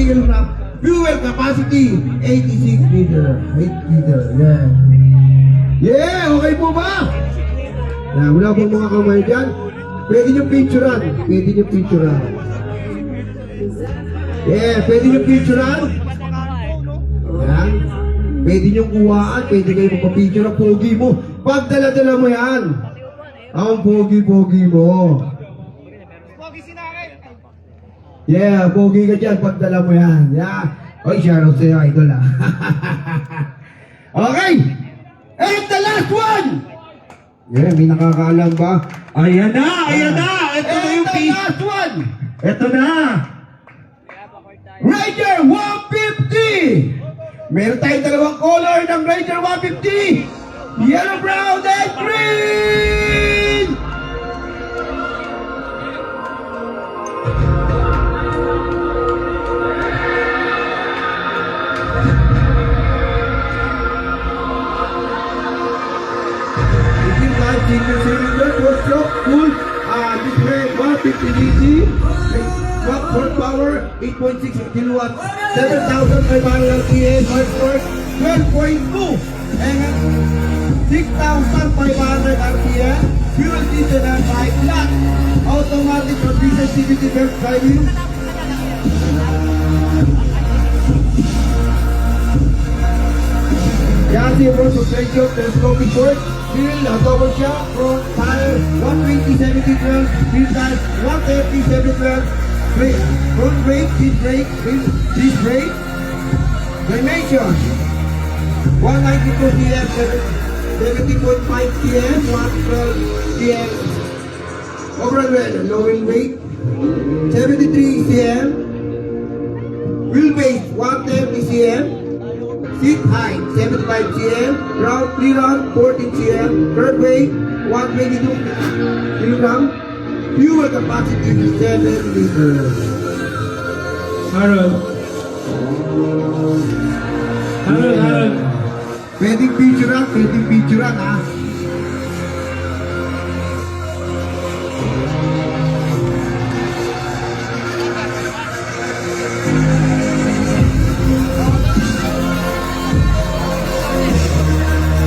kilogram. Fuel capacity, 86 liter. 8 liter, yeah. Yeah, okay po ba? Yeah, wala pong mga kamay dyan. Pwede nyo picturean. Pwede nyo picturean. Yeah, pwede nyo picturean. Yan. Pwede nyo kuhaan. Pwede kayo magpa-picture ang pogi mo. Pag dala-dala mo yan. Ang pogi-pogi mo. Yeah, pogi ka dyan. Pag dala mo yan. Yeah. Oy, shoutout sa'yo, idol ah. Okay. And the last one. Yeah, may nakakaalam ba? Ayan na! Ayan na! Ito na yung the last one. Ito na! Raider 150! Meron tayong dalawang color ng Raider 150! Yellow, brown, and green! Single cylinder, 4-stroke, full, display, 150 DC, watt horsepower, 8.6 kilowatts, 7,500 RPM, horsepower, 12.2, and 6,500 RPM, fuel diesel and 5 flat, automatic transmission, CVT belt driving. Chassis approach suspension, telescopic port, wheel, double shock, front tire, 120 70 wheel tire, 130 70 front brake, disc brake, dimension, 192 cm, 70.5 cm, 112 cm, overall weight, low wheel weight, 73 cm, wheelbase, 130 cm, seat height, 75 cm, ground clearance, 14 cm, curb weight, 122 kg, fuel capacity, 7 liters. Harold. Harold. Pwedeng picturean ha.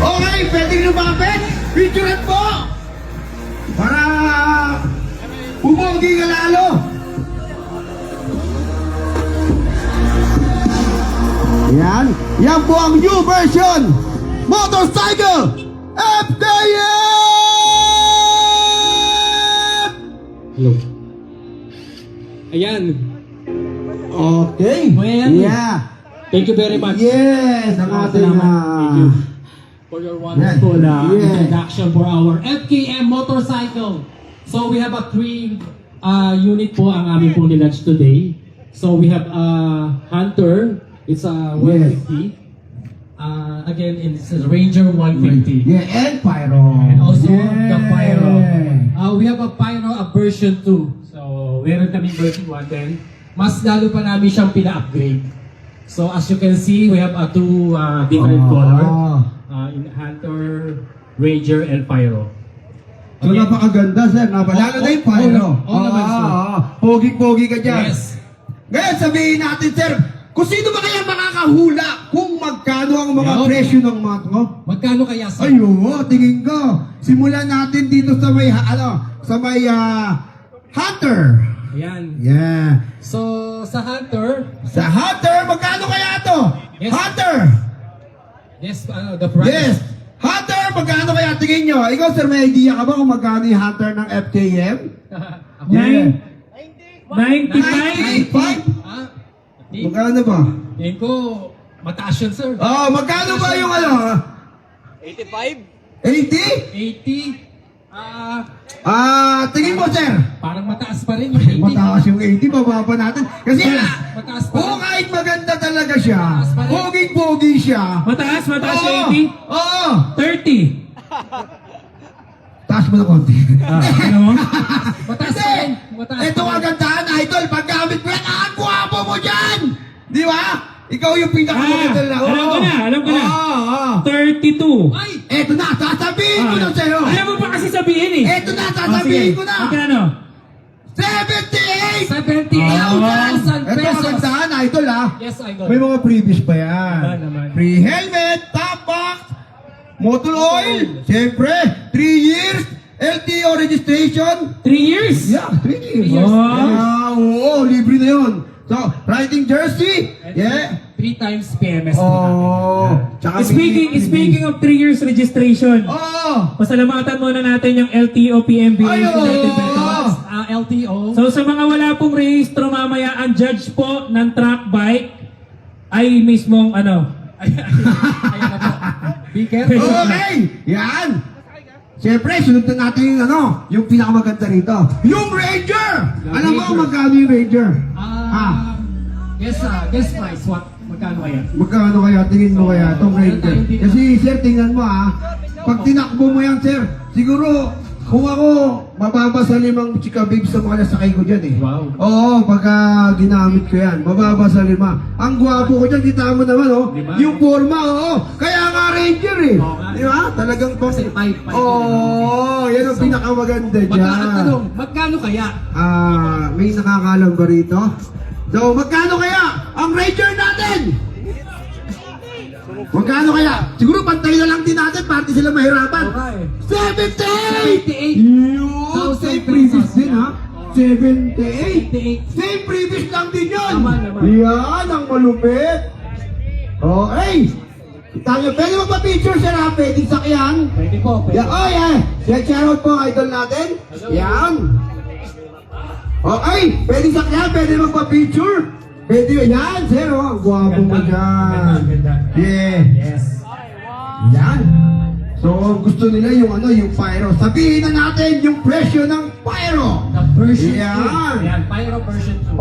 Okay, pwedeng lumapit. Picturean po. Para pumogi ka lalo. Yan po ang new version motorcycle FKM! Hello. Ayan. Okay. Ayan. Yeah. Thank you very much. Yes, ang ating Thank you for your wonderful introduction for our FKM motorcycle. So we have a 3 unit po ang aming pong nilaunch today. So we have a Hunter. It's a 150. Again, it's a Ranger 150. Yeah, and Pyro. And also the Pyro. We have a Pyro version 2. So meron kaming version 1 then. Mas lalo pa namin siyang pina-upgrade. So as you can see, we have 2 different color. In Hunter, Ranger, and Pyro. So napakaganda sir, lalo na yung Pyro. Pogi-pogi ka dyan. Yes. Ngayon sabihin natin sir, kung sino ba kaya makakahula kung magkano ang mga Yo. presyo ng mga Magkano kaya sa... Ay, oo, tingin ko. Simulan natin dito sa may, Hunter. Ayan. Yeah. So, sa Hunter, Sa Hunter, magkano kaya to? Yes. Hunter. yes, the price. Yes. Hunter, magkano kaya tingin nyo? Ikaw sir, may idea ka ba kung magkano yung Hunter ng FKM? Ako, Yeah. 95? 95? Magkano ba? Tingin ko, mataas yun, sir. Oh, magkano ba yung 85? 80? 80? Tingin mo sir. Parang mataas pa rin yung 80. Mataas yung 80, bababa natin. Kasi Mataas pa kung rin. kahit maganda talaga siya, Mataas pa rin. poging-pogi siya. Mataas yung Oo. 80? Oo. 30. Taas mo na konti. Ano? Mataas pa rin. Mataas Ito pa rin. kagandahan, idol. Paggamit mo yan, ang guwapo mo dyan! Di ba? Ikaw yung pinakamaganda na. Alam ko na, alam ko na. Oo. 32. Ay, eto na, sasabihin ko na sa'yo. Ayaw mo pa kasi sabihin eh. Eto na, sasabihin ko na. Magkano? 78! 78,000 Ito pesos. kagandahan, idol ha. Yes, idol. May mga previous pa yan. Naman. Free helmet, top box, motor oil, siyempre, 3 years, LTO registration. 3 years? Yeah, 3 years. 3 years. Oo, libre na yun. So, riding jersey, yeah. 3 times PMS. Oh, tsaka Speaking of 3 years registration, Oh, pasalamatan muna natin yung LTO PMB Ay, oo. United Veterans. LTO. So sa mga wala pong rehistro mamaya, ang judge po ng track bike ay mismong ano. Ayan na po. Be careful. okay, yan. Siyempre, sunod na natin yung yung pinakamaganda rito. Yung Ranger! Alam mo kung magkano yung Ranger? Guess price. Magkano kaya? Magkano kaya? Tingin mo kaya itong Ranger? Kasi sir, tingnan mo pag tinakbo mo yan sir, siguro kung ako, mababa sa 5 chika babes sa mga nasakay ko dyan eh. Wow. Oo, pagka ginamit ko yan, mababa sa 5. Ang gwapo ko dyan, kita mo naman Diba? yung forma, Kaya nga Ranger eh. Oo nga. Di ba? Talagang pang... Kasi five yan ang pinakamaganda dyan. Magkakatanong, magkano kaya? May nakakalam ba rito? So, magkano kaya ang Ranger natin? Magkano kaya? Siguro pantay na lang din natin para di sila mahirapan. Okay. 78! 78,000 Yun! Same previous din ha? 78! 78. Same previous lang din yun! Naman. Yan ang malupit! Hey! Tayo, pwede magpa-picture sir ha? Pwede sakyan? Pwede po. Pwede. Yeah, shoutout po idol natin. Yan. Okay, pwede sakyan, pwede magpa-picture. Pwede yan, sir. Ang gwapo mo dyan. Ganda. Yeah. Yes. Yan. So, gusto nila yung yung pyro. Sabihin na natin yung presyo ng pyro. The version 2. Yan. Yan, Pyro version 2.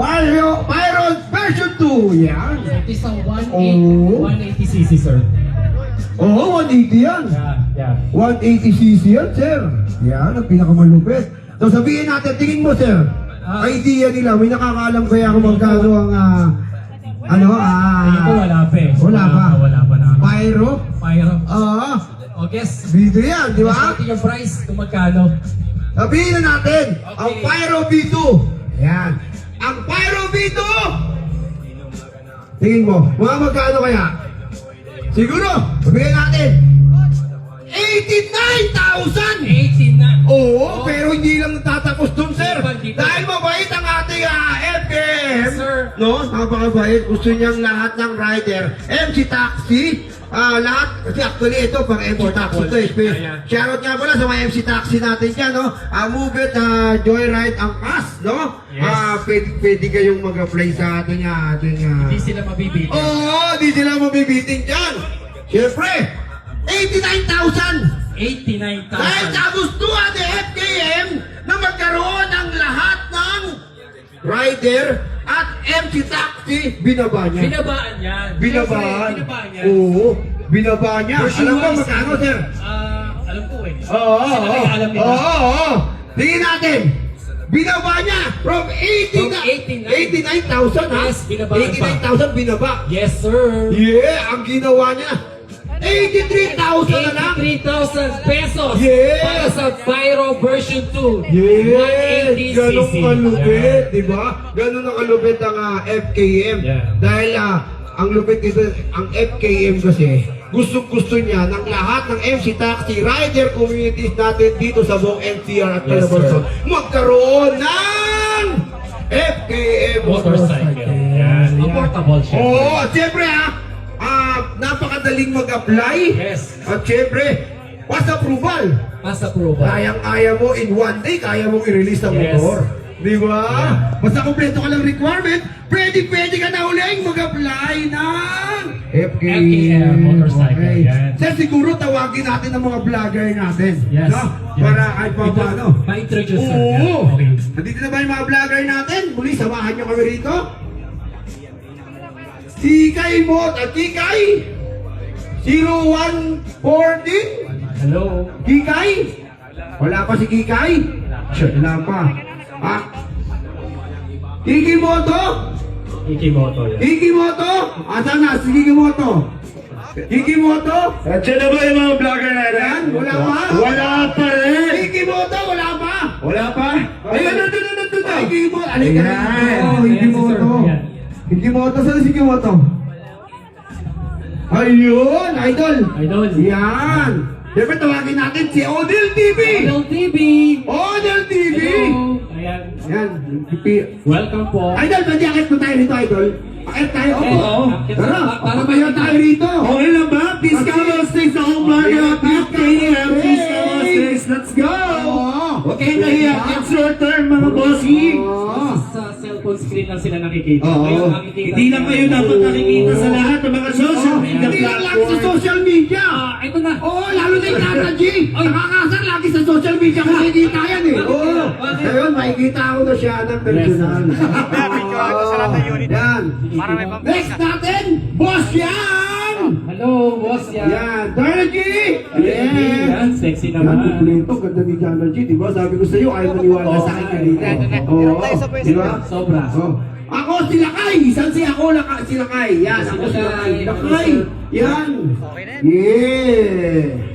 Pyro version 2. Yan. It is a Oh. 180cc, sir. Oo, 180 yan. Yeah. 180cc yan, sir. Yan, ang pinakamalupit. So, sabihin natin, tingin mo, sir. Idea nila, may nakakaalam kaya kung magkano ang, Ayun po, wala pa eh. Wala pa. Wala pa na. Pyro? Pyro. Oo. Guess. Video yan, di Guess ba? natin yung price kung magkano. Sabihin na natin, Okay. ang Pyro V2. Yan. Ang Pyro V2! Tingin mo, mga magkano kaya? Siguro, sabihin natin, 89,000! 18 na. Oo, pero hindi lang natatapos dun, sir. Dito. Dahil mabait ang ating FKM. Sir. No, napakabait. Gusto niyang lahat ng rider. MC Taxi. Lahat. Kasi actually, ito pang MC Taxi to. Shoutout nga pala sa mga MC Taxi natin dyan, no? Move It, Joyride, ang pass, no? Yes. Pwede kayong mag-apply sa ating Hindi sila mabibili. Oo, di sila mabibiting dyan. Siyempre, 89,000! 89,000. Dahil kagustuhan ni FKM na magkaroon ng lahat ng rider at MC Taxi, binaba niya. Binabaan yan. Binabaan. Binabaan yan. Oo, binaba niya. For sure, Alam mo guys. magkano, sir? Alam ko eh. Oo, Kasi talaga alam nila. Oo. Tingin natin. Binaba niya from 89,000 ha? Yes, binaba pa. 89,000 binaba. Yes, sir. Yeah, ang ginawa niya. 83,000 na lang. 83,000 pesos Yeah. para sa Pyro version 2. Yes! 180cc. Ganong kalupit, di ba? Ganon ang kalupit ang FKM. Yeah. Dahil ang lupit nito, ang FKM kasi, gusto niya ng lahat ng MC Taxi rider communities natin dito sa buong NCR at Yes, Calabarzon sir. magkaroon ng FKM Motorcycle. Yan. Affordable siya. Oo, at syempre napakadaling mag-apply. Yes. At syempre, pass approval. Pass approval. Kayang-kaya mo in one day, kaya mong i-release ang Yes. motor. Di ba? Basta kompleto ka lang requirement, pwede ka na uling mag-apply ng FKM motorcycle, yan. Sir, siguro tawagin natin ang mga vlogger natin. Yes. No? Yes. Para kahit pa paano. Pa-introduce, sir. Oo. Yeah. Okay. Nandito na ba yung mga vlogger natin? Muli, samahan nyo kami rito. Si Kay Mot at Kikay 0114 Hello. Kikay? Wala pa si Kikay? Wala pa. Kikimoto? Ikimoto yan. Kikimoto? Asan na si Kikimoto? Kikimoto? At siya na ba yung mga vlogger natin? Ayan, wala pa? Wala pa rin! Kikimoto, wala pa? Wala pa? Ayun, nandun. Kikimoto, alika Ayan. rito. Kikimoto. Yan. Hikimoto, saan si Hikimoto? Ayun, idol! Idol. Yan! Siyempre tawagin natin si Odell TV! Idol TV. Odell TV! Hello. Ayan. Yan, Welcome po. Idol, pwede akit mo tayo rito, idol? Akit tayo, opo! Oo. Tara, para mayo tayo rito! Okay lang ba? Peace Camo Sticks sa home vlogger at FKM. Peace Camo Sticks, let's go! Okay na yan, it's your turn mga bossy! Sa cellphone screen lang sila nakikita. Oo. Kayo nakikita. Hindi lang kayo dapat nakikita sa lahat ng mga social media Hindi lang lagi sa platform. social media! Ito na. Oo, lalo na yung Tata G! Nakakasar lagi sa social media kung nakikita yan eh! Oo! Ngayon, makikita ako na siya ng personal. Picturean ko sa lahat ng unit. Yan! Para may pang- Next natin, Boss Yan! Hello, boss. Yan! Tata G! Yan, sexy Yan, naman. kumpleto, ganda ni Tata G, di ba? Sabi ko sa iyo, ayaw maniwala sa akin kanina. Hirap tayo sa pwesto. Di ba? Sobra. Oh. Ako si Lakay! Saan si ako? Si Lakay. Yan, ako si Lakay. Lakay! Yan! Okay na yan. Yeah!